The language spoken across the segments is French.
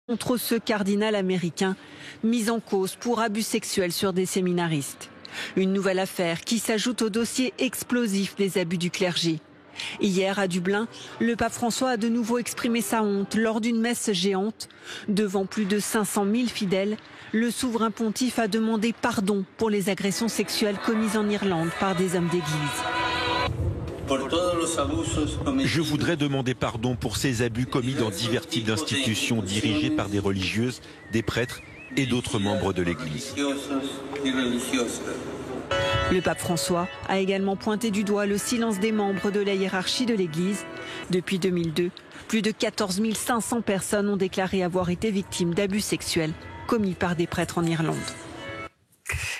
contre ce cardinal américain mis en cause pour abus sexuels sur des séminaristes. Une nouvelle affaire qui s'ajoute au dossier explosif des abus du clergé. Hier à Dublin, le pape François a de nouveau exprimé sa honte lors d'une messe géante. Devant plus de 500 000 fidèles, le souverain pontife a demandé pardon pour les agressions sexuelles commises en Irlande par des hommes d'église. Je voudrais demander pardon pour ces abus commis dans divers types d'institutions dirigées par des religieuses, des prêtres et d'autres membres de l'Église. Le pape François a également pointé du doigt le silence des membres de la hiérarchie de l'Église. Depuis 2002, plus de 14 500 personnes ont déclaré avoir été victimes d'abus sexuels commis par des prêtres en Irlande.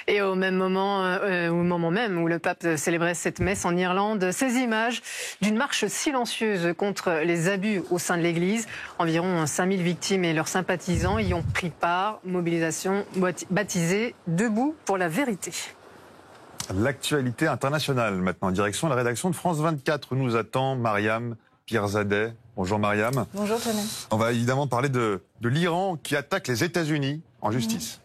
Et au moment même où le pape célébrait cette messe en Irlande, ces images d'une marche silencieuse contre les abus au sein de l'Église. Environ 5000 victimes et leurs sympathisants y ont pris part. Mobilisation baptisée « Debout pour la vérité ». L'actualité internationale maintenant, en direction de la rédaction de France 24 où nous attend Mariam Pirzadeh. Bonjour Mariam. Bonjour Tony. On va évidemment parler de l'Iran qui attaque les États-Unis en justice.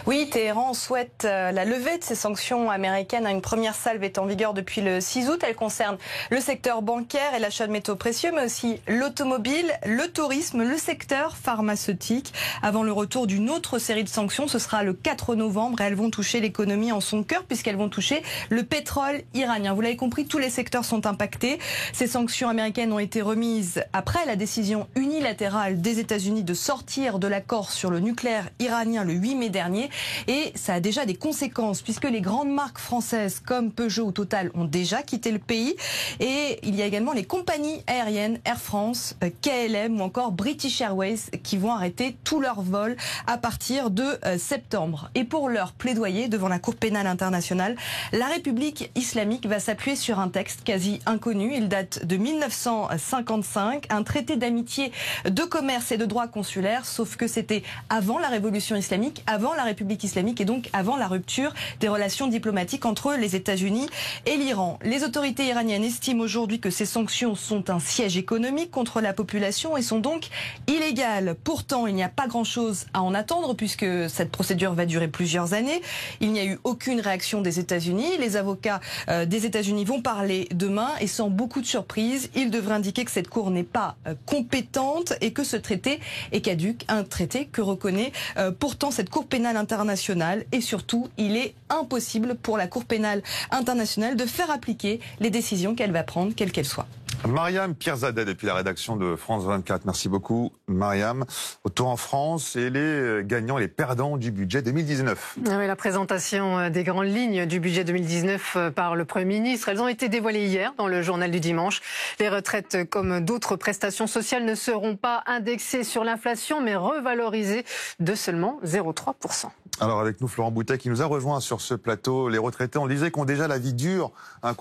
Oui, Téhéran souhaite la levée de ces sanctions américaines. Une première salve est en vigueur depuis le 6 août. Elle concerne le secteur bancaire et l'achat de métaux précieux, mais aussi l'automobile, le tourisme, le secteur pharmaceutique. Avant le retour d'une autre série de sanctions, ce sera le 4 novembre et elles vont toucher l'économie en son cœur puisqu'elles vont toucher le pétrole iranien. Vous l'avez compris, tous les secteurs sont impactés. Ces sanctions américaines ont été remises après la décision unilatérale des États-Unis de sortir de l'accord sur le nucléaire iranien le 8 mai dernier. Et ça a déjà des conséquences puisque les grandes marques françaises comme Peugeot ou Total ont déjà quitté le pays. Et il y a également les compagnies aériennes Air France, KLM ou encore British Airways qui vont arrêter tous leurs vols à partir de septembre. Et pour leur plaidoyer devant la Cour pénale internationale, la République islamique va s'appuyer sur un texte quasi inconnu. Il date de 1955, un traité d'amitié, de commerce et de droit consulaire, sauf que c'était avant la révolution islamique, avant la République islamique et donc avant la rupture des relations diplomatiques entre les États-Unis et l'Iran. Les autorités iraniennes estiment aujourd'hui que ces sanctions sont un siège économique contre la population et sont donc illégales. Pourtant, il n'y a pas grand-chose à en attendre puisque cette procédure va durer plusieurs années. Il n'y a eu aucune réaction des États-Unis. Les avocats des États-Unis vont parler demain et sans beaucoup de surprise, ils devraient indiquer que cette cour n'est pas compétente et que ce traité est caduc, un traité que reconnaît pourtant cette Cour pénale internationale et surtout, il est impossible pour la Cour pénale internationale de faire appliquer les décisions qu'elle va prendre, quelles qu'elles soient. Mariam Pirzadeh depuis la rédaction de France 24. Merci beaucoup Mariam. Autant en France et les gagnants et les perdants du budget 2019. Oui, la présentation des grandes lignes du budget 2019 par le Premier ministre, elles ont été dévoilées hier dans le journal du dimanche. Les retraites comme d'autres prestations sociales ne seront pas indexées sur l'inflation mais revalorisées de seulement 0,3%. Alors avec nous Florent Boutet qui nous a rejoint sur ce plateau. Les retraités, on disait, qu'ont déjà la vie dure, la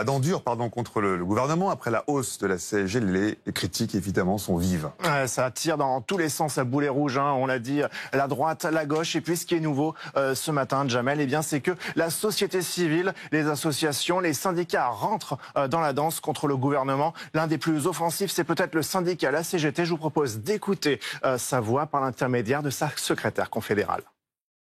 dent dure contre le gouvernement après la hausse de la CSG. Les critiques évidemment sont vives. Ouais, ça tire dans tous les sens à boulet rouge, hein. On l'a dit, la droite, la gauche. Et puis ce qui est nouveau ce matin, Jamel, eh bien, c'est que la société civile, les associations, les syndicats rentrent dans la danse contre le gouvernement. L'un des plus offensifs, c'est peut-être le syndicat, la CGT. Je vous propose d'écouter sa voix par l'intermédiaire de sa secrétaire confédérale.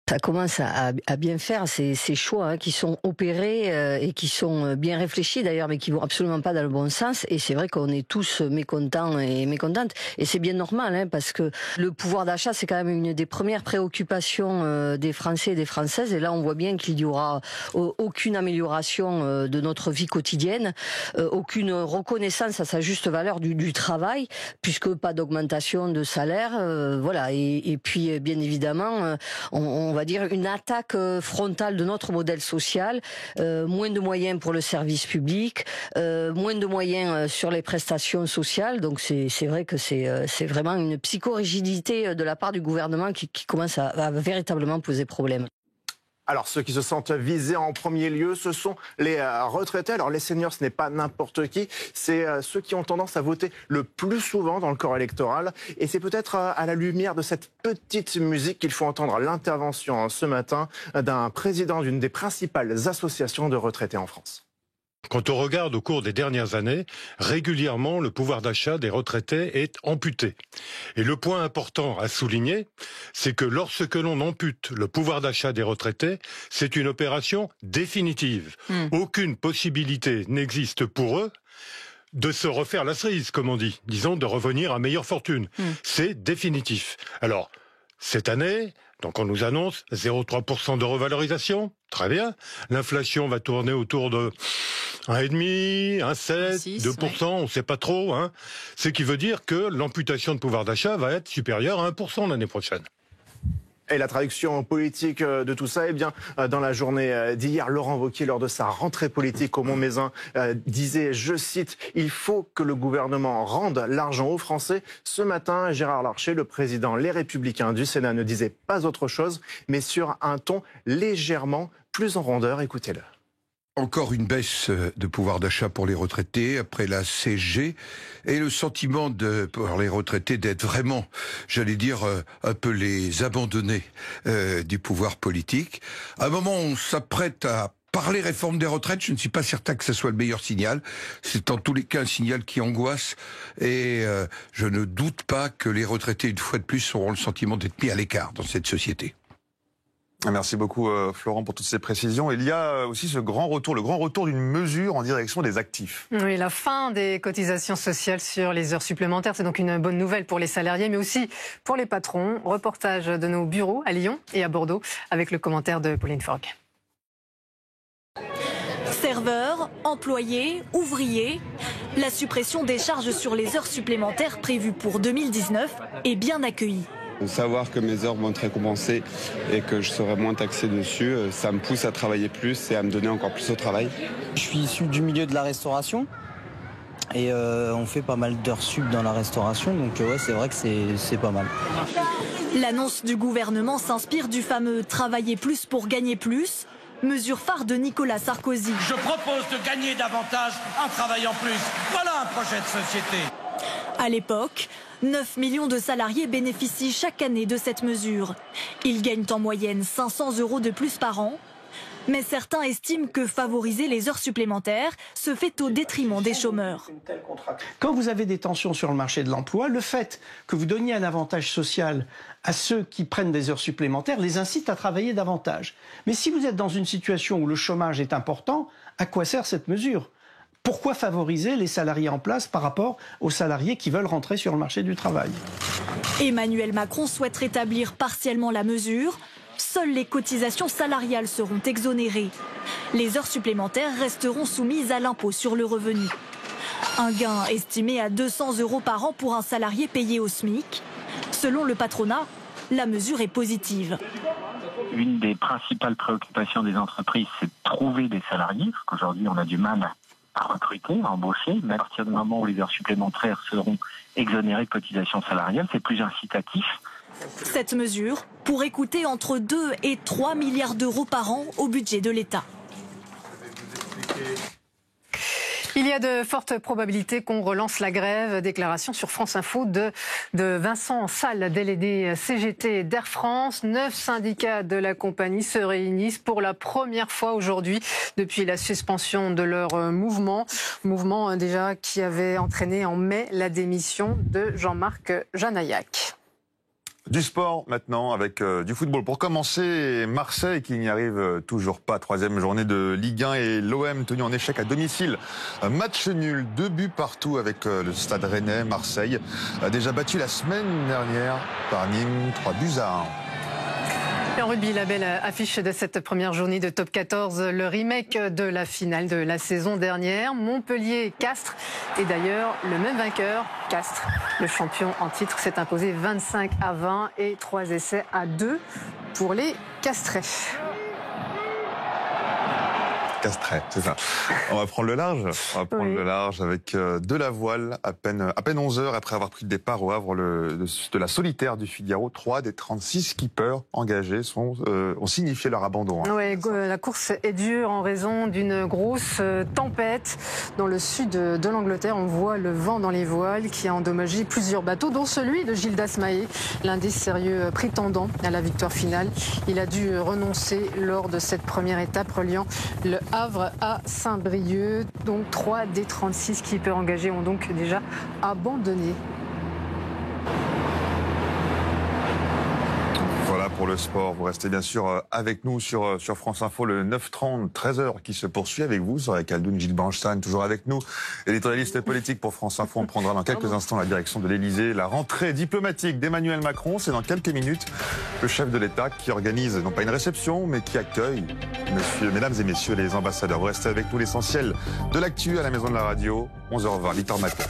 Ça commence à bien faire ces choix qui sont opérés et qui sont bien réfléchis d'ailleurs, mais qui vont absolument pas dans le bon sens. Et c'est vrai qu'on est tous mécontents et mécontentes. Et c'est bien normal, parce que le pouvoir d'achat, c'est quand même une des premières préoccupations des Français et des Françaises. Et là, on voit bien qu'il y aura aucune amélioration de notre vie quotidienne, aucune reconnaissance à sa juste valeur du travail, puisque pas d'augmentation de salaire, voilà. Et puis, bien évidemment, on va dire une attaque frontale de notre modèle social, moins de moyens pour le service public, moins de moyens sur les prestations sociales. Donc c'est vrai que c'est vraiment une psychorigidité de la part du gouvernement qui commence à véritablement poser problème. Alors, ceux qui se sentent visés en premier lieu, ce sont les retraités. Alors, les seniors, ce n'est pas n'importe qui. C'est ceux qui ont tendance à voter le plus souvent dans le corps électoral. Et c'est peut-être à la lumière de cette petite musique qu'il faut entendre l'intervention ce matin d'un président d'une des principales associations de retraités en France. Quand on regarde au cours des dernières années, régulièrement, le pouvoir d'achat des retraités est amputé. Et le point important à souligner, c'est que lorsque l'on ampute le pouvoir d'achat des retraités, c'est une opération définitive. Aucune possibilité n'existe pour eux de se refaire la cerise, comme on dit, disons de revenir à meilleure fortune. C'est définitif. Alors, cette année, donc on nous annonce 0,3% de revalorisation, très bien. L'inflation va tourner autour de 1,5, 1,7, 2%, on ne sait pas trop. Ce qui veut dire que l'amputation de pouvoir d'achat va être supérieure à 1% l'année prochaine. Et la traduction politique de tout ça, eh bien, dans la journée d'hier, Laurent Wauquiez, lors de sa rentrée politique au Mont-Mézin, disait, je cite, « Il faut que le gouvernement rende l'argent aux Français ». Ce matin, Gérard Larcher, le président Les Républicains du Sénat, ne disait pas autre chose, mais sur un ton légèrement plus en rondeur. Écoutez-le. Encore une baisse de pouvoir d'achat pour les retraités après la CSG et le sentiment pour les retraités d'être vraiment, j'allais dire, un peu les abandonnés du pouvoir politique. À un moment, on s'apprête à parler réforme des retraites. Je ne suis pas certain que ce soit le meilleur signal. C'est en tous les cas un signal qui angoisse et je ne doute pas que les retraités, une fois de plus, auront le sentiment d'être mis à l'écart dans cette société. Merci beaucoup Florent pour toutes ces précisions. Il y a aussi le grand retour d'une mesure en direction des actifs. Oui, la fin des cotisations sociales sur les heures supplémentaires, c'est donc une bonne nouvelle pour les salariés, mais aussi pour les patrons. Reportage de nos bureaux à Lyon et à Bordeaux avec le commentaire de Pauline Forgue. Serveurs, employés, ouvriers, la suppression des charges sur les heures supplémentaires prévues pour 2019 est bien accueillie. Savoir que mes heures vont être récompensées et que je serai moins taxé dessus, ça me pousse à travailler plus et à me donner encore plus au travail. Je suis issu du milieu de la restauration et on fait pas mal d'heures sup dans la restauration, donc ouais, c'est vrai que c'est pas mal. L'annonce du gouvernement s'inspire du fameux « travailler plus pour gagner plus », mesure phare de Nicolas Sarkozy. Je propose de gagner davantage en travaillant plus. Voilà un projet de société. À l'époque, 9 millions de salariés bénéficient chaque année de cette mesure. Ils gagnent en moyenne 500 € de plus par an. Mais certains estiment que favoriser les heures supplémentaires se fait au détriment des chômeurs. Quand vous avez des tensions sur le marché de l'emploi, le fait que vous donniez un avantage social à ceux qui prennent des heures supplémentaires les incite à travailler davantage. Mais si vous êtes dans une situation où le chômage est important, à quoi sert cette mesure ? Pourquoi favoriser les salariés en place par rapport aux salariés qui veulent rentrer sur le marché du travail? Emmanuel Macron souhaite rétablir partiellement la mesure. Seules les cotisations salariales seront exonérées. Les heures supplémentaires resteront soumises à l'impôt sur le revenu. Un gain estimé à 200 € par an pour un salarié payé au SMIC. Selon le patronat, la mesure est positive. Une des principales préoccupations des entreprises, c'est de trouver des salariés, parce qu'aujourd'hui on a du mal à recruter, à embaucher, mais à partir du moment où les heures supplémentaires seront exonérées de cotisations salariales, c'est plus incitatif. Cette mesure pourrait coûter entre 2 et 3 milliards d'euros par an au budget de l'État. Il y a de fortes probabilités qu'on relance la grève. Déclaration sur France Info de Vincent Salle, délégué CGT d'Air France. 9 syndicats de la compagnie se réunissent pour la première fois aujourd'hui depuis la suspension de leur mouvement. Mouvement déjà qui avait entraîné en mai la démission de Jean-Marc Janaillac. Du sport maintenant avec du football. Pour commencer, Marseille qui n'y arrive toujours pas. 3e journée de Ligue 1 et l'OM tenu en échec à domicile. Match nul, 2 buts partout avec le Stade Rennais. Marseille a déjà battu la semaine dernière par Nîmes, 3-1. Et en rugby, la belle affiche de cette première journée de Top 14, le remake de la finale de la saison dernière. Montpellier-Castres et d'ailleurs le même vainqueur, Castres. Le champion en titre s'est imposé 25-20 et 3-2 pour les Castrais. Castrais, c'est ça. On va prendre le large. On va prendre le large avec de la voile à peine 11 heures après avoir pris le départ au Havre de la solitaire du Figaro. 3 des 36 skippers engagés ont signifié leur abandon. Oui, la course est dure en raison d'une grosse tempête dans le sud de l'Angleterre. On voit le vent dans les voiles qui a endommagé plusieurs bateaux, dont celui de Gildas Mahé, l'un des sérieux prétendants à la victoire finale. Il a dû renoncer lors de cette première étape reliant le Havre à Saint-Brieuc. Donc 3 des 36 skippers engagés ont donc déjà abandonné. Voilà pour le sport. Vous restez bien sûr avec nous sur France Info, le 9h30, 13h qui se poursuit avec vous. Sur Kaldoun, Gilles Bernstein, toujours avec nous. Éditorialiste politique pour France Info. On prendra dans quelques instants la direction de l'Elysée. La rentrée diplomatique d'Emmanuel Macron, c'est dans quelques minutes. Le chef de l'État qui organise, non pas une réception, mais qui accueille mesdames et messieurs les ambassadeurs. Vous restez avec nous, l'essentiel de l'actu à la Maison de la Radio, 11h20. Victor Matin.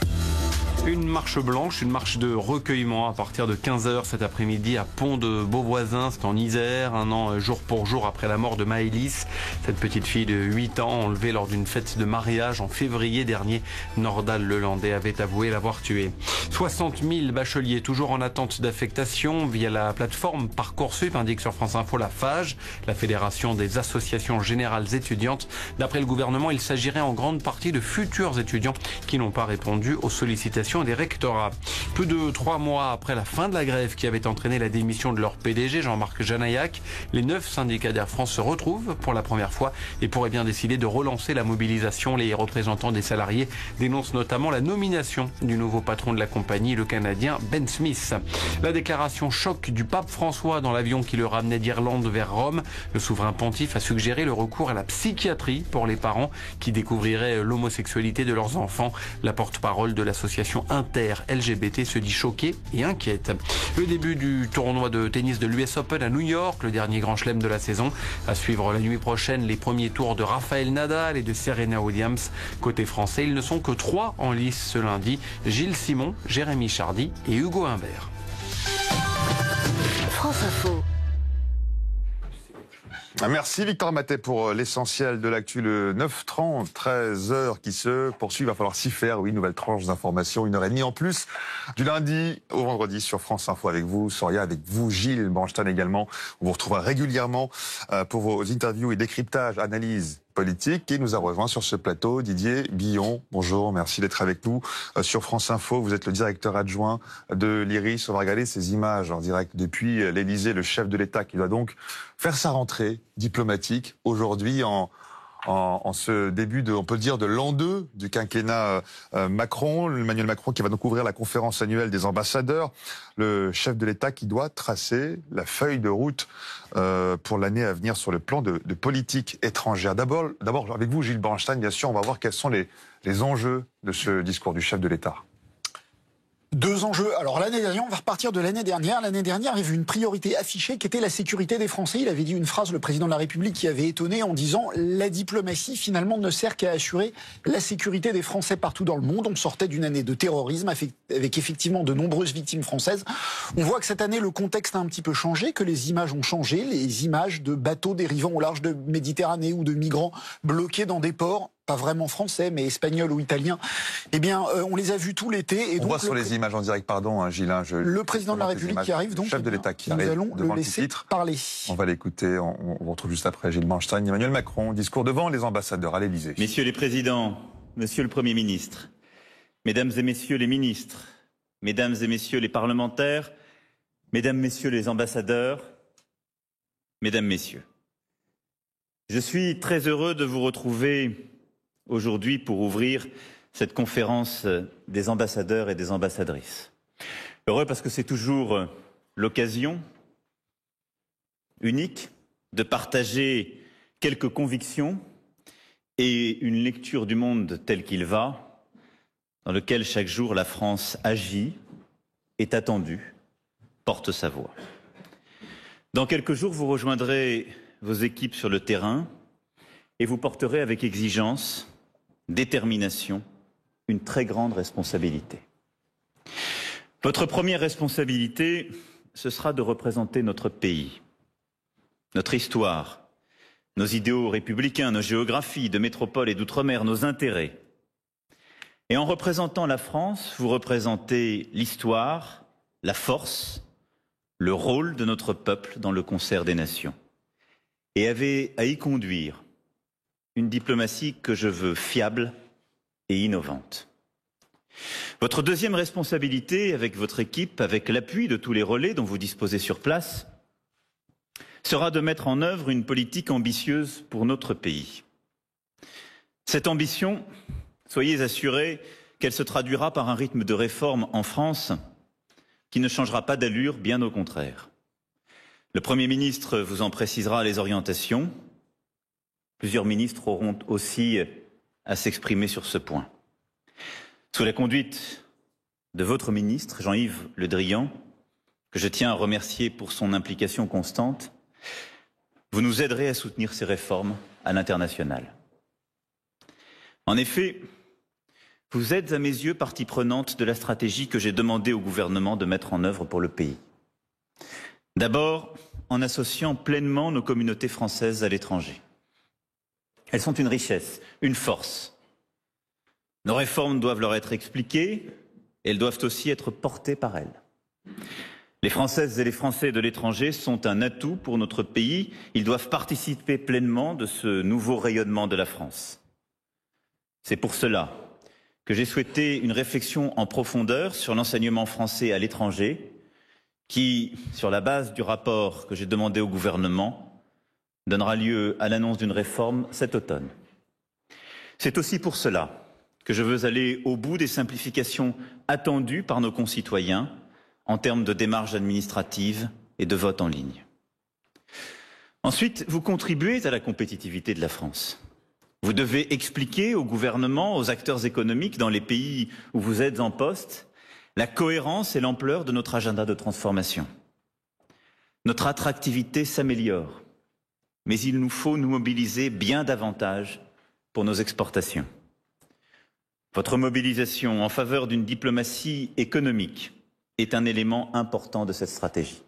Une marche blanche, une marche de recueillement à partir de 15h cet après-midi à Pont de Beauvoisin, c'est en Isère, un an jour pour jour après la mort de Maëlys. Cette petite fille de 8 ans enlevée lors d'une fête de mariage en février dernier. Nordal Lelandais avait avoué l'avoir tuée. 60 000 bacheliers toujours en attente d'affectation via la plateforme Parcoursup, indique sur France Info la FAGE, la Fédération des associations générales étudiantes. D'après le gouvernement, il s'agirait en grande partie de futurs étudiants qui n'ont pas répondu aux sollicitations des rectorats. Plus de 3 mois après la fin de la grève qui avait entraîné la démission de leur PDG, Jean-Marc Janaillac, les 9 syndicats d'Air France se retrouvent pour la première fois et pourraient bien décider de relancer la mobilisation. Les représentants des salariés dénoncent notamment la nomination du nouveau patron de la compagnie, le Canadien Ben Smith. La déclaration choc du pape François dans l'avion qui le ramenait d'Irlande vers Rome. Le souverain pontife a suggéré le recours à la psychiatrie pour les parents qui découvriraient l'homosexualité de leurs enfants. La porte-parole de l'association Inter-LGBT se dit choquée et inquiète. Le début du tournoi de tennis de l'US Open à New York, le dernier grand chelem de la saison. À suivre la nuit prochaine les premiers tours de Rafael Nadal et de Serena Williams. Côté français, ils ne sont que 3 en lice ce lundi. Gilles Simon, Jérémy Chardy et Hugo Humbert. France Info. Merci Victor Matet pour l'essentiel de l'actu, le 9h30, 13h qui se poursuit. Il va falloir s'y faire, oui, nouvelle tranche d'informations, 1h30 en plus, du lundi au vendredi sur France Info avec vous, Soria, avec vous, Gilles Bernstein également. On vous retrouvera régulièrement pour vos interviews et décryptages, analyses politique. Et nous a rejoint sur ce plateau Didier Billon. Bonjour, merci d'être avec nous sur France Info. Vous êtes le directeur adjoint de l'IRIS. On va regarder ces images en direct depuis l'Elysée, le chef de l'État qui doit donc faire sa rentrée diplomatique aujourd'hui en ce début de, on peut le dire, de l'an 2 du quinquennat Macron. Emmanuel Macron qui va donc ouvrir la conférence annuelle des ambassadeurs. Le chef de l'État qui doit tracer la feuille de route pour l'année à venir sur le plan de politique étrangère. D'abord, avec vous, Gilles Bernstein, bien sûr, on va voir quels sont les enjeux de ce discours du chef de l'État. 2 enjeux. Alors l'année dernière, on va repartir de l'année dernière. L'année dernière, il y avait une priorité affichée qui était la sécurité des Français. Il avait dit une phrase, le président de la République, qui avait étonné en disant « La diplomatie, finalement, ne sert qu'à assurer la sécurité des Français partout dans le monde ». On sortait d'une année de terrorisme avec effectivement de nombreuses victimes françaises. On voit que cette année, le contexte a un petit peu changé, que les images ont changé. Les images de bateaux dérivant au large de Méditerranée ou de migrants bloqués dans des ports, pas vraiment français, mais espagnol ou italien, eh bien, on les a vus tout l'été. Et on voit sur les images en direct, pardon, Gilles. Le président de la République qui arrive, donc, le chef de l'État qui arrive, nous allons le laisser parler. On va l'écouter, on vous retrouve juste après Gilles Bernstein. Emmanuel Macron, discours devant les ambassadeurs à l'Élysée. Messieurs les présidents, monsieur le Premier ministre, mesdames et messieurs les ministres, mesdames et messieurs les parlementaires, mesdames, messieurs les ambassadeurs, mesdames, messieurs. Je suis très heureux de vous retrouver aujourd'hui pour ouvrir cette conférence des ambassadeurs et des ambassadrices. Heureux parce que c'est toujours l'occasion unique de partager quelques convictions et une lecture du monde tel qu'il va, dans lequel chaque jour la France agit, est attendue, porte sa voix. Dans quelques jours, vous rejoindrez vos équipes sur le terrain et vous porterez avec exigence, détermination, une très grande responsabilité. Votre première responsabilité, ce sera de représenter notre pays, notre histoire, nos idéaux républicains, nos géographies de métropole et d'outre-mer, nos intérêts. Et en représentant la France, vous représentez l'histoire, la force, le rôle de notre peuple dans le concert des nations. Et avez à y conduire une diplomatie que je veux fiable et innovante. Votre deuxième responsabilité, avec votre équipe, avec l'appui de tous les relais dont vous disposez sur place, sera de mettre en œuvre une politique ambitieuse pour notre pays. Cette ambition, soyez assurés qu'elle se traduira par un rythme de réforme en France qui ne changera pas d'allure, bien au contraire. Le Premier ministre vous en précisera les orientations. Plusieurs ministres auront aussi à s'exprimer sur ce point. Sous la conduite de votre ministre, Jean-Yves Le Drian, que je tiens à remercier pour son implication constante, vous nous aiderez à soutenir ces réformes à l'international. En effet, vous êtes à mes yeux partie prenante de la stratégie que j'ai demandé au gouvernement de mettre en œuvre pour le pays. D'abord, en associant pleinement nos communautés françaises à l'étranger. Elles sont une richesse, une force. Nos réformes doivent leur être expliquées et elles doivent aussi être portées par elles. Les Françaises et les Français de l'étranger sont un atout pour notre pays. Ils doivent participer pleinement de ce nouveau rayonnement de la France. C'est pour cela que j'ai souhaité une réflexion en profondeur sur l'enseignement français à l'étranger qui, sur la base du rapport que j'ai demandé au gouvernement, donnera lieu à l'annonce d'une réforme cet automne. C'est aussi pour cela que je veux aller au bout des simplifications attendues par nos concitoyens en termes de démarches administratives et de vote en ligne. Ensuite, vous contribuez à la compétitivité de la France. Vous devez expliquer au gouvernement, aux acteurs économiques dans les pays où vous êtes en poste, la cohérence et l'ampleur de notre agenda de transformation. Notre attractivité s'améliore, mais il nous faut nous mobiliser bien davantage pour nos exportations. Votre mobilisation en faveur d'une diplomatie économique est un élément important de cette stratégie.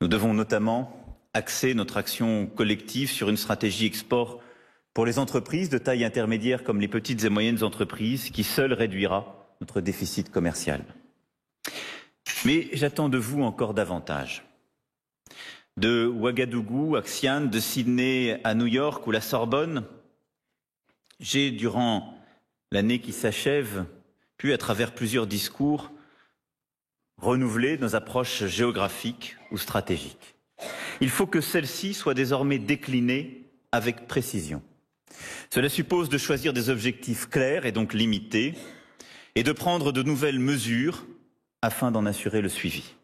Nous devons notamment axer notre action collective sur une stratégie export pour les entreprises de taille intermédiaire comme les petites et moyennes entreprises qui seule réduira notre déficit commercial. Mais j'attends de vous encore davantage. De Ouagadougou à Xi'an, de Sydney à New York ou la Sorbonne, j'ai, durant l'année qui s'achève, pu, à travers plusieurs discours, renouveler nos approches géographiques ou stratégiques. Il faut que celles-ci soient désormais déclinées avec précision. Cela suppose de choisir des objectifs clairs et donc limités et de prendre de nouvelles mesures afin d'en assurer le suivi.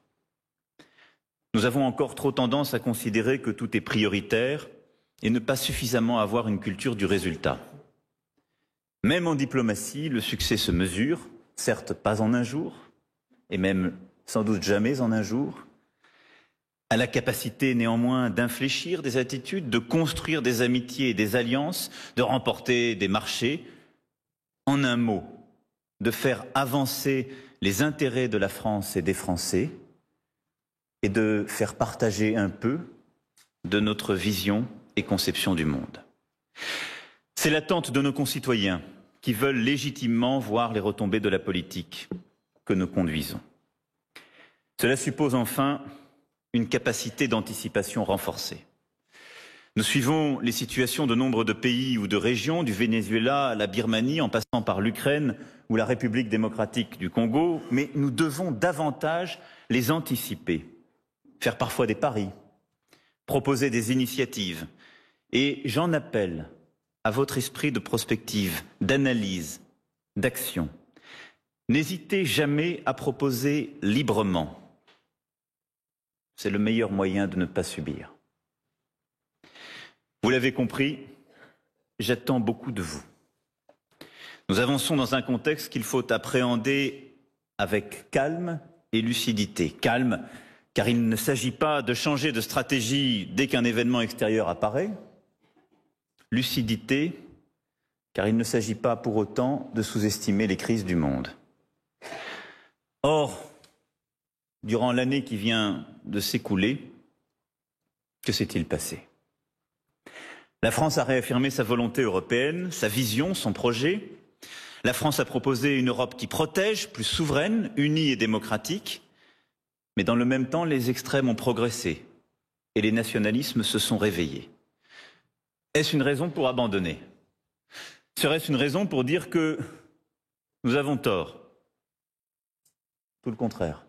Nous avons encore trop tendance à considérer que tout est prioritaire et ne pas suffisamment avoir une culture du résultat. Même en diplomatie, le succès se mesure, certes pas en un jour, et même sans doute jamais en un jour, à la capacité néanmoins d'infléchir des attitudes, de construire des amitiés et des alliances, de remporter des marchés, en un mot, de faire avancer les intérêts de la France et des Français et de faire partager un peu de notre vision et conception du monde. C'est l'attente de nos concitoyens qui veulent légitimement voir les retombées de la politique que nous conduisons. Cela suppose enfin une capacité d'anticipation renforcée. Nous suivons les situations de nombre de pays ou de régions, du Venezuela à la Birmanie, en passant par l'Ukraine ou la République démocratique du Congo, mais nous devons davantage les anticiper, faire parfois des paris, proposer des initiatives. Et j'en appelle à votre esprit de prospective, d'analyse, d'action. N'hésitez jamais à proposer librement. C'est le meilleur moyen de ne pas subir. Vous l'avez compris, j'attends beaucoup de vous. Nous avançons dans un contexte qu'il faut appréhender avec calme et lucidité. Calme, car il ne s'agit pas de changer de stratégie dès qu'un événement extérieur apparaît. Lucidité, car il ne s'agit pas pour autant de sous-estimer les crises du monde. Or, durant l'année qui vient de s'écouler, que s'est-il passé ? La France a réaffirmé sa volonté européenne, sa vision, son projet. La France a proposé une Europe qui protège, plus souveraine, unie et démocratique. Mais dans le même temps, les extrêmes ont progressé et les nationalismes se sont réveillés. Est-ce une raison pour abandonner ? Serait-ce une raison pour dire que nous avons tort ? Tout le contraire.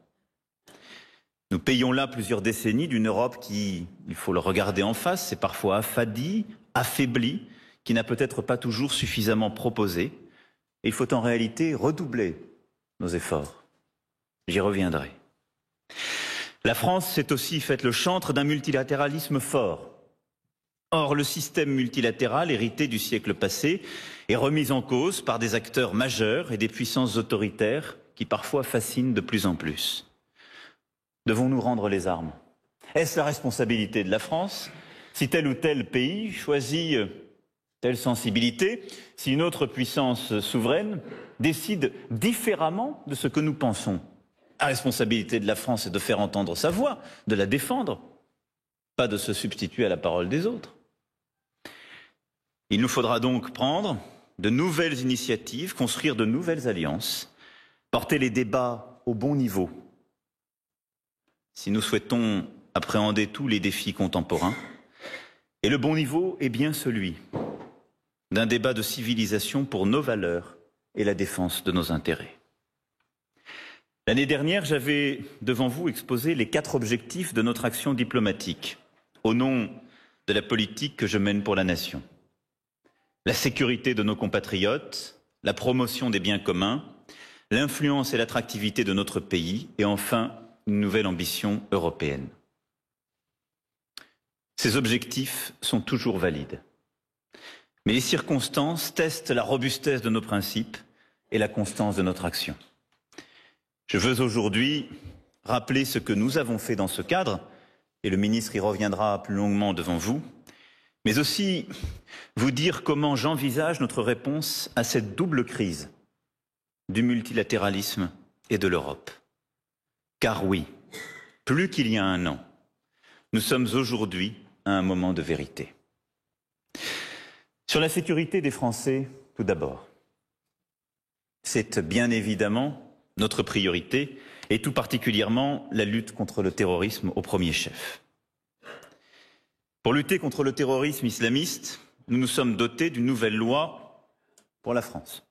Nous payons là plusieurs décennies d'une Europe qui, il faut le regarder en face, s'est parfois affadie, affaiblie, qui n'a peut-être pas toujours suffisamment proposé. Il faut en réalité redoubler nos efforts. J'y reviendrai. La France s'est aussi faite le chantre d'un multilatéralisme fort. Or, le système multilatéral hérité du siècle passé est remis en cause par des acteurs majeurs et des puissances autoritaires qui parfois fascinent de plus en plus. Devons-nous rendre les armes? Est-ce la responsabilité de la France si tel ou tel pays choisit telle sensibilité, si une autre puissance souveraine décide différemment de ce que nous pensons? La responsabilité de la France est de faire entendre sa voix, de la défendre, pas de se substituer à la parole des autres. Il nous faudra donc prendre de nouvelles initiatives, construire de nouvelles alliances, porter les débats au bon niveau. Si nous souhaitons appréhender tous les défis contemporains, et le bon niveau est bien celui d'un débat de civilisation pour nos valeurs et la défense de nos intérêts. L'année dernière, j'avais devant vous exposé les 4 objectifs de notre action diplomatique, au nom de la politique que je mène pour la nation. La sécurité de nos compatriotes, la promotion des biens communs, l'influence et l'attractivité de notre pays, et enfin, une nouvelle ambition européenne. Ces objectifs sont toujours valides. Mais les circonstances testent la robustesse de nos principes et la constance de notre action. Je veux aujourd'hui rappeler ce que nous avons fait dans ce cadre, et le ministre y reviendra plus longuement devant vous, mais aussi vous dire comment j'envisage notre réponse à cette double crise du multilatéralisme et de l'Europe. Car oui, plus qu'il y a un an, nous sommes aujourd'hui à un moment de vérité. Sur la sécurité des Français, tout d'abord. C'est bien évidemment notre priorité, et tout particulièrement la lutte contre le terrorisme au premier chef. Pour lutter contre le terrorisme islamiste, nous nous sommes dotés d'une nouvelle loi pour la France.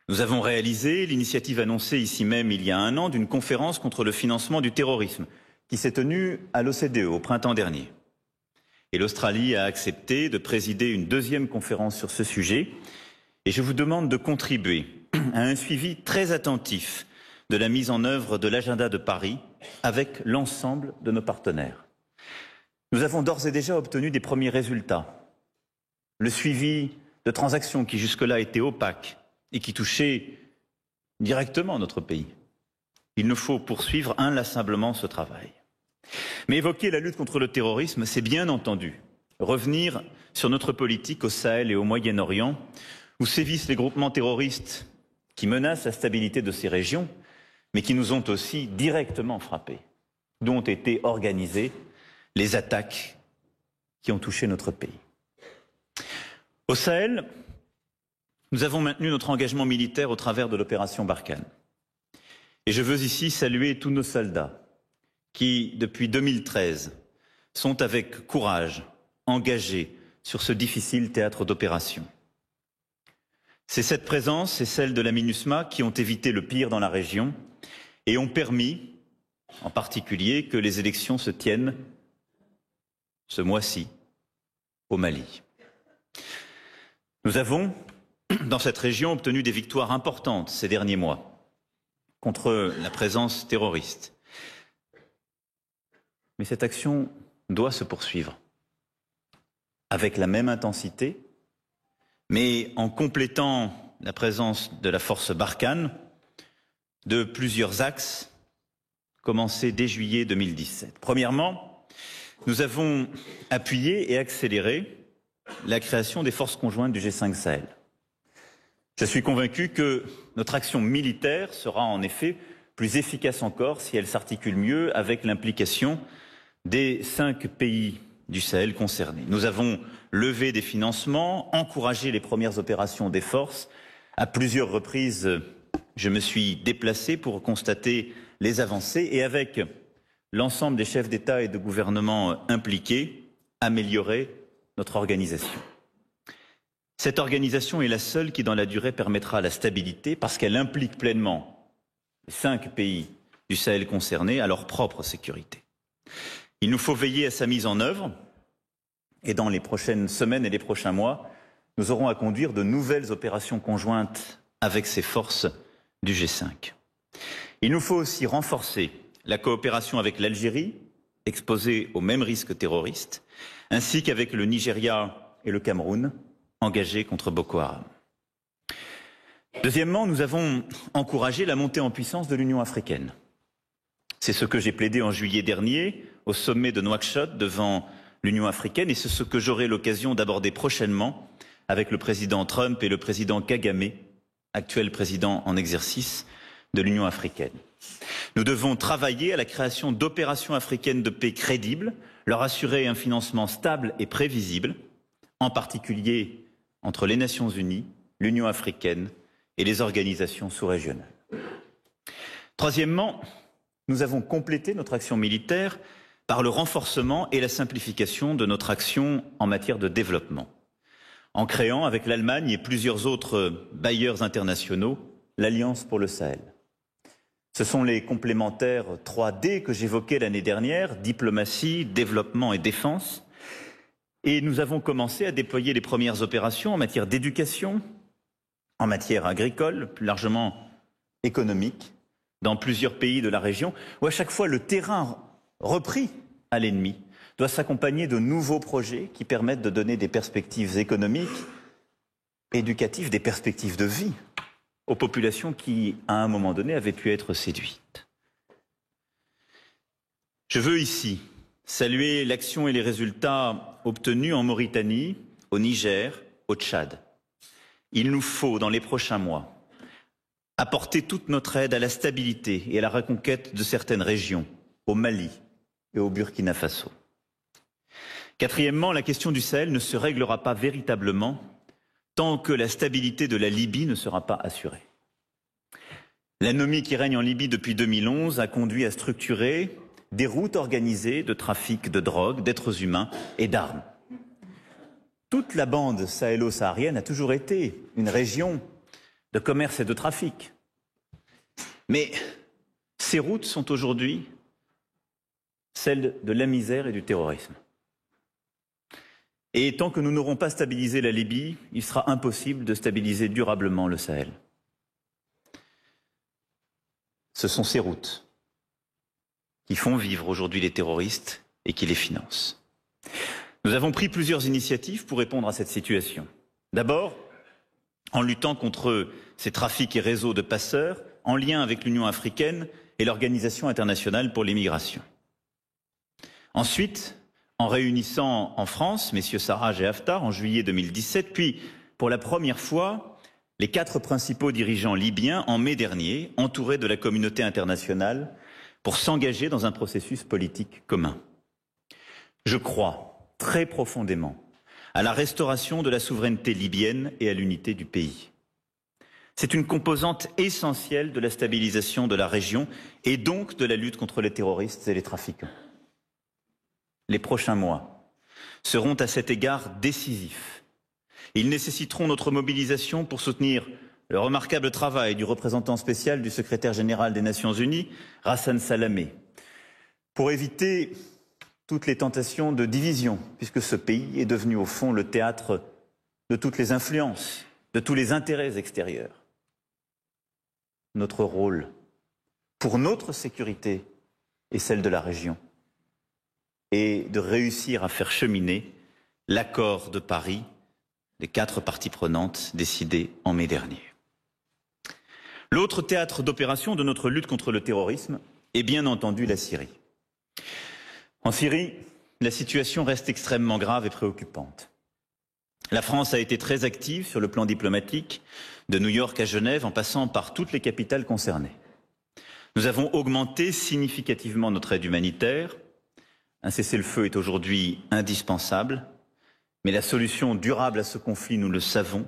Nous avons réalisé l'initiative annoncée ici même il y a un an d'une conférence contre le financement du terrorisme qui s'est tenue à l'OCDE au printemps dernier. Et l'Australie a accepté de présider une 2e conférence sur ce sujet. Et je vous demande de contribuer à un suivi très attentif de la mise en œuvre de l'agenda de Paris avec l'ensemble de nos partenaires. Nous avons d'ores et déjà obtenu des premiers résultats. Le suivi de transactions qui jusque-là étaient opaques et qui touchaient directement notre pays. Il nous faut poursuivre inlassablement ce travail. Mais évoquer la lutte contre le terrorisme, c'est bien entendu revenir sur notre politique au Sahel et au Moyen-Orient, où sévissent les groupements terroristes qui menacent la stabilité de ces régions, mais qui nous ont aussi directement frappés, d'où ont été organisées les attaques qui ont touché notre pays. Au Sahel, nous avons maintenu notre engagement militaire au travers de l'opération Barkhane. Et je veux ici saluer tous nos soldats qui, depuis 2013, sont avec courage engagés sur ce difficile théâtre d'opération. C'est cette présence et celle de la MINUSMA qui ont évité le pire dans la région et ont permis, en particulier, que les élections se tiennent ce mois-ci au Mali. Nous avons, dans cette région, obtenu des victoires importantes ces derniers mois contre la présence terroriste. Mais cette action doit se poursuivre avec la même intensité, mais en complétant la présence de la force Barkhane de plusieurs axes commencés dès juillet 2017. Premièrement, nous avons appuyé et accéléré la création des forces conjointes du G5 Sahel. Je suis convaincu que notre action militaire sera en effet plus efficace encore si elle s'articule mieux avec l'implication des 5 pays du Sahel concernés. Nous avons levé des financements, encouragé les premières opérations des forces. À plusieurs reprises, je me suis déplacé pour constater les avancées et avec l'ensemble des chefs d'État et de gouvernement impliqués, améliorer notre organisation. Cette organisation est la seule qui, dans la durée, permettra la stabilité parce qu'elle implique pleinement les 5 pays du Sahel concernés à leur propre sécurité. Il nous faut veiller à sa mise en œuvre et dans les prochaines semaines et les prochains mois, nous aurons à conduire de nouvelles opérations conjointes avec ces forces du G5. Il nous faut aussi renforcer la coopération avec l'Algérie, exposée aux mêmes risques terroristes, ainsi qu'avec le Nigeria et le Cameroun, engagés contre Boko Haram. Deuxièmement, nous avons encouragé la montée en puissance de l'Union africaine. C'est ce que j'ai plaidé en juillet dernier au sommet de Nouakchott devant l'Union africaine et c'est ce que j'aurai l'occasion d'aborder prochainement avec le président Trump et le président Kagame, actuel président en exercice de l'Union africaine. Nous devons travailler à la création d'opérations africaines de paix crédibles, leur assurer un financement stable et prévisible, en particulier entre les Nations unies, l'Union africaine et les organisations sous-régionales. Troisièmement, nous avons complété notre action militaire par le renforcement et la simplification de notre action en matière de développement, en créant avec l'Allemagne et plusieurs autres bailleurs internationaux l'Alliance pour le Sahel. Ce sont les complémentaires 3D que j'évoquais l'année dernière, diplomatie, développement et défense. Et nous avons commencé à déployer les premières opérations en matière d'éducation, en matière agricole, plus largement économique, dans plusieurs pays de la région, où à chaque fois le terrain repris à l'ennemi doit s'accompagner de nouveaux projets qui permettent de donner des perspectives économiques, éducatives, des perspectives de vie aux populations qui, à un moment donné, avaient pu être séduites. Je veux ici saluer l'action et les résultats obtenus en Mauritanie, au Niger, au Tchad. Il nous faut, dans les prochains mois, apporter toute notre aide à la stabilité et à la reconquête de certaines régions, au Mali et au Burkina Faso. Quatrièmement, la question du Sahel ne se réglera pas véritablement tant que la stabilité de la Libye ne sera pas assurée. L'anomie qui règne en Libye depuis 2011 a conduit à structurer des routes organisées de trafic de drogue, d'êtres humains et d'armes. Toute la bande sahélo-saharienne a toujours été une région de commerce et de trafic. Mais ces routes sont aujourd'hui celles de la misère et du terrorisme. Et tant que nous n'aurons pas stabilisé la Libye, il sera impossible de stabiliser durablement le Sahel. Ce sont ces routes qui font vivre aujourd'hui les terroristes et qui les financent. Nous avons pris plusieurs initiatives pour répondre à cette situation. D'abord, en luttant contre ces trafics et réseaux de passeurs, en lien avec l'Union africaine et l'Organisation internationale pour les migrations. Ensuite, en réunissant en France messieurs Sarraj et Haftar en juillet 2017, puis pour la première fois les 4 principaux dirigeants libyens en mai dernier, entourés de la communauté internationale, pour s'engager dans un processus politique commun. Je crois très profondément à la restauration de la souveraineté libyenne et à l'unité du pays. C'est une composante essentielle de la stabilisation de la région et donc de la lutte contre les terroristes et les trafiquants. Les prochains mois seront à cet égard décisifs. Ils nécessiteront notre mobilisation pour soutenir le remarquable travail du représentant spécial du secrétaire général des Nations Unies, Hassan Salamé, pour éviter toutes les tentations de division, puisque ce pays est devenu au fond le théâtre de toutes les influences, de tous les intérêts extérieurs. Notre rôle, pour notre sécurité et celle de la région, et de réussir à faire cheminer l'accord de Paris des 4 parties prenantes décidé en mai dernier. L'autre théâtre d'opération de notre lutte contre le terrorisme est bien entendu la Syrie. En Syrie, la situation reste extrêmement grave et préoccupante. La France a été très active sur le plan diplomatique, de New York à Genève, en passant par toutes les capitales concernées. Nous avons augmenté significativement notre aide humanitaire. Un cessez-le-feu est aujourd'hui indispensable, mais la solution durable à ce conflit, nous le savons,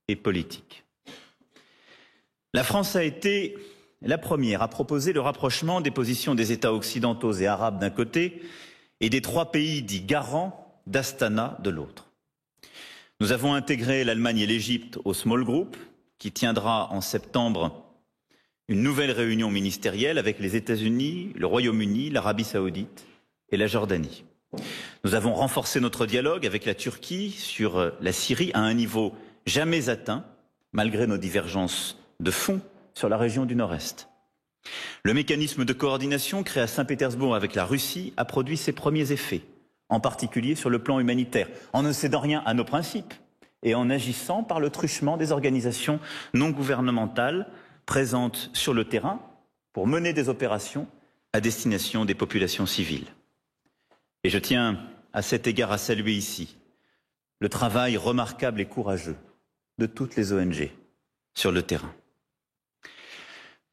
est politique. La France a été la première à proposer le rapprochement des positions des États occidentaux et arabes d'un côté et des 3 pays dits garants d'Astana de l'autre. Nous avons intégré l'Allemagne et l'Égypte au Small Group, qui tiendra en septembre une nouvelle réunion ministérielle avec les États-Unis, le Royaume-Uni, l'Arabie saoudite et la Jordanie. Nous avons renforcé notre dialogue avec la Turquie sur la Syrie à un niveau jamais atteint, malgré nos divergences de fond sur la région du Nord-Est. Le mécanisme de coordination créé à Saint-Pétersbourg avec la Russie a produit ses premiers effets, en particulier sur le plan humanitaire, en ne cédant rien à nos principes et en agissant par le truchement des organisations non gouvernementales présentes sur le terrain pour mener des opérations à destination des populations civiles. Et je tiens à cet égard à saluer ici le travail remarquable et courageux de toutes les ONG sur le terrain.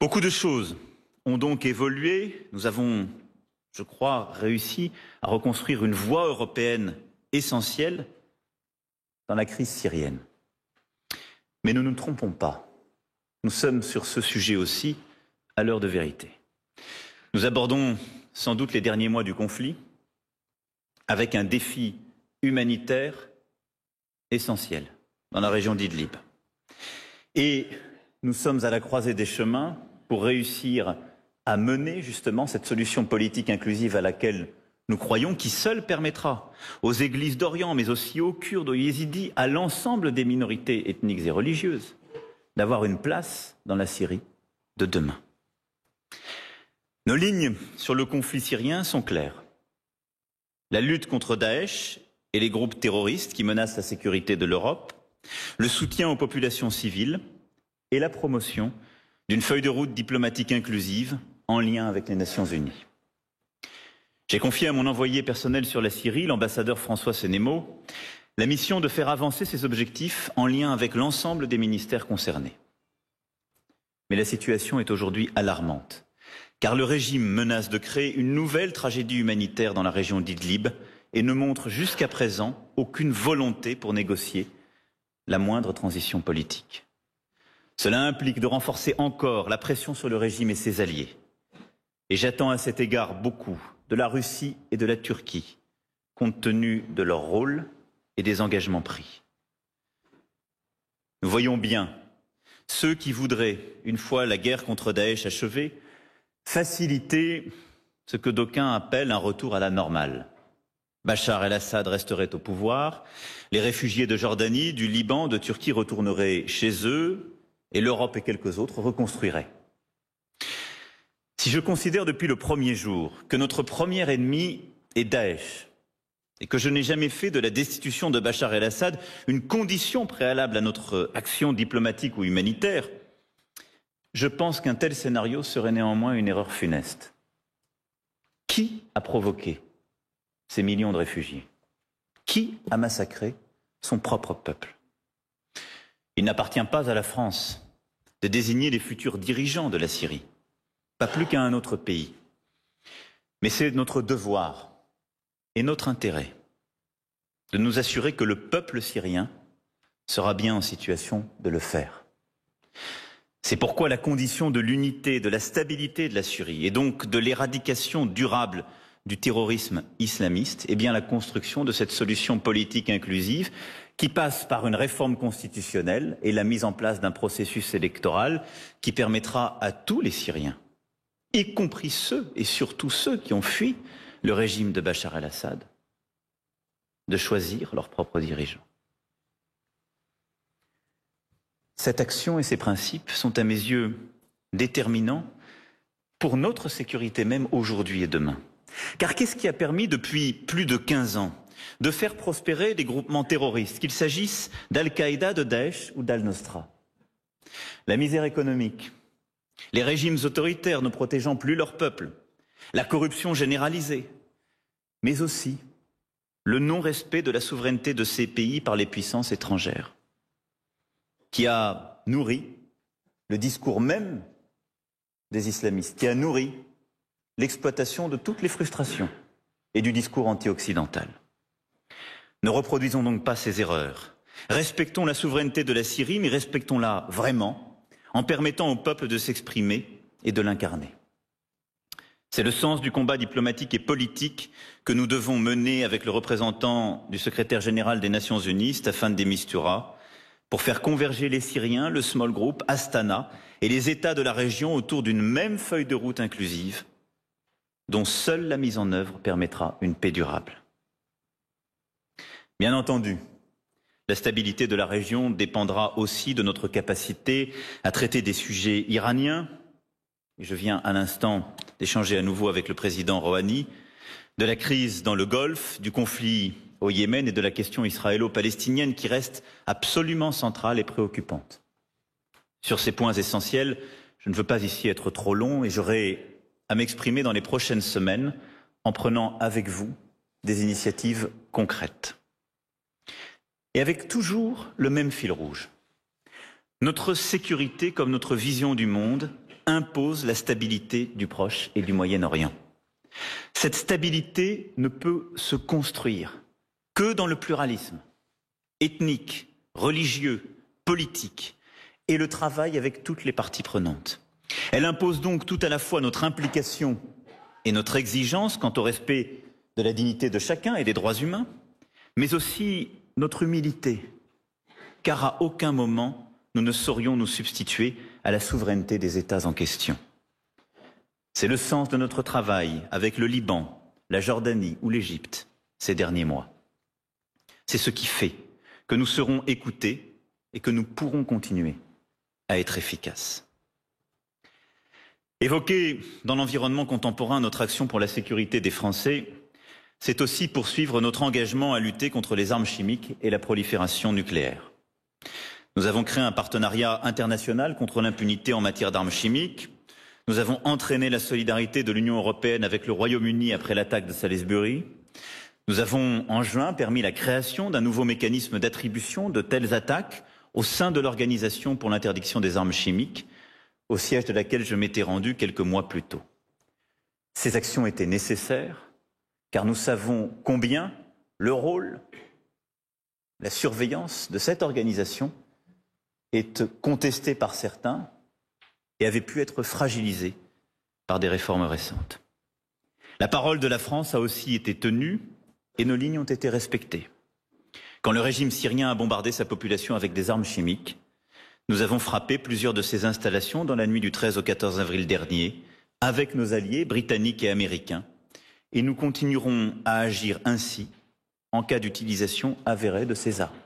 Beaucoup de choses ont donc évolué. Nous avons, je crois, réussi à reconstruire une voie européenne essentielle dans la crise syrienne. Mais ne nous trompons pas. Nous sommes sur ce sujet aussi à l'heure de vérité. Nous abordons sans doute les derniers mois du conflit avec un défi humanitaire essentiel dans la région d'Idlib. Et nous sommes à la croisée des chemins pour réussir à mener justement cette solution politique inclusive à laquelle nous croyons, qui seule permettra aux églises d'Orient, mais aussi aux Kurdes, aux Yézidis, à l'ensemble des minorités ethniques et religieuses, d'avoir une place dans la Syrie de demain. Nos lignes sur le conflit syrien sont claires. La lutte contre Daesh et les groupes terroristes qui menacent la sécurité de l'Europe, le soutien aux populations civiles et la promotion d'une feuille de route diplomatique inclusive en lien avec les Nations Unies. J'ai confié à mon envoyé personnel sur la Syrie, l'ambassadeur François Sénémo, la mission de faire avancer ces objectifs en lien avec l'ensemble des ministères concernés. Mais la situation est aujourd'hui alarmante, car le régime menace de créer une nouvelle tragédie humanitaire dans la région d'Idlib et ne montre jusqu'à présent aucune volonté pour négocier la moindre transition politique. Cela implique de renforcer encore la pression sur le régime et ses alliés. Et j'attends à cet égard beaucoup de la Russie et de la Turquie, compte tenu de leur rôle et des engagements pris. Nous voyons bien ceux qui voudraient, une fois la guerre contre Daesh achevée, faciliter ce que d'aucuns appellent un retour à la normale. Bachar el-Assad resterait au pouvoir, les réfugiés de Jordanie, du Liban, de Turquie retourneraient chez eux, et l'Europe et quelques autres reconstruiraient. Si je considère depuis le premier jour que notre premier ennemi est Daesh, et que je n'ai jamais fait de la destitution de Bachar el-Assad une condition préalable à notre action diplomatique ou humanitaire, je pense qu'un tel scénario serait néanmoins une erreur funeste. Qui a provoqué ces millions de réfugiés? Qui a massacré son propre peuple? Il n'appartient pas à la France de désigner les futurs dirigeants de la Syrie, pas plus qu'à un autre pays. Mais c'est notre devoir et notre intérêt de nous assurer que le peuple syrien sera bien en situation de le faire. C'est pourquoi la condition de l'unité, de la stabilité de la Syrie et donc de l'éradication durable du terrorisme islamiste est bien la construction de cette solution politique inclusive qui passe par une réforme constitutionnelle et la mise en place d'un processus électoral qui permettra à tous les Syriens, y compris ceux et surtout ceux qui ont fui le régime de Bachar el-Assad, de choisir leurs propres dirigeants. Cette action et ces principes sont à mes yeux déterminants pour notre sécurité même aujourd'hui et demain. Car qu'est-ce qui a permis depuis plus de 15 ans de faire prospérer des groupements terroristes, qu'il s'agisse d'Al-Qaïda, de Daesh ou d'Al-Nosra? La misère économique, les régimes autoritaires ne protégeant plus leur peuple, la corruption généralisée, mais aussi le non-respect de la souveraineté de ces pays par les puissances étrangères, qui a nourri le discours même des islamistes, qui a nourri l'exploitation de toutes les frustrations et du discours anti-occidental. Ne reproduisons donc pas ces erreurs. Respectons la souveraineté de la Syrie, mais respectons-la vraiment, en permettant au peuple de s'exprimer et de l'incarner. C'est le sens du combat diplomatique et politique que nous devons mener avec le représentant du secrétaire général des Nations Unies, Staffan de Mistura, pour faire converger les Syriens, le small group, Astana et les États de la région autour d'une même feuille de route inclusive, dont seule la mise en œuvre permettra une paix durable. Bien entendu, la stabilité de la région dépendra aussi de notre capacité à traiter des sujets iraniens. Et je viens à l'instant d'échanger à nouveau avec le président Rouhani, de la crise dans le Golfe, du conflit au Yémen et de la question israélo-palestinienne qui reste absolument centrale et préoccupante. Sur ces points essentiels, je ne veux pas ici être trop long et j'aurai à m'exprimer dans les prochaines semaines en prenant avec vous des initiatives concrètes. Et avec toujours le même fil rouge. Notre sécurité comme notre vision du monde impose la stabilité du Proche et du Moyen-Orient. Cette stabilité ne peut se construire que dans le pluralisme ethnique, religieux, politique et le travail avec toutes les parties prenantes. Elle impose donc tout à la fois notre implication et notre exigence quant au respect de la dignité de chacun et des droits humains, mais aussi notre humilité, car à aucun moment nous ne saurions nous substituer à la souveraineté des États en question. C'est le sens de notre travail avec le Liban, la Jordanie ou l'Égypte ces derniers mois. C'est ce qui fait que nous serons écoutés et que nous pourrons continuer à être efficaces. Évoquer dans l'environnement contemporain notre action pour la sécurité des Français, c'est aussi poursuivre notre engagement à lutter contre les armes chimiques et la prolifération nucléaire. Nous avons créé un partenariat international contre l'impunité en matière d'armes chimiques. Nous avons entraîné la solidarité de l'Union européenne avec le Royaume-Uni après l'attaque de Salisbury. Nous avons, en juin, permis la création d'un nouveau mécanisme d'attribution de telles attaques au sein de l'Organisation pour l'interdiction des armes chimiques, au siège de laquelle je m'étais rendu quelques mois plus tôt. Ces actions étaient nécessaires, car nous savons combien le rôle, la surveillance de cette organisation est contesté par certains et avait pu être fragilisé par des réformes récentes. La parole de la France a aussi été tenue et nos lignes ont été respectées. Quand le régime syrien a bombardé sa population avec des armes chimiques, nous avons frappé plusieurs de ces installations dans la nuit du 13 au 14 avril dernier, avec nos alliés britanniques et américains, et nous continuerons à agir ainsi en cas d'utilisation avérée de ces armes.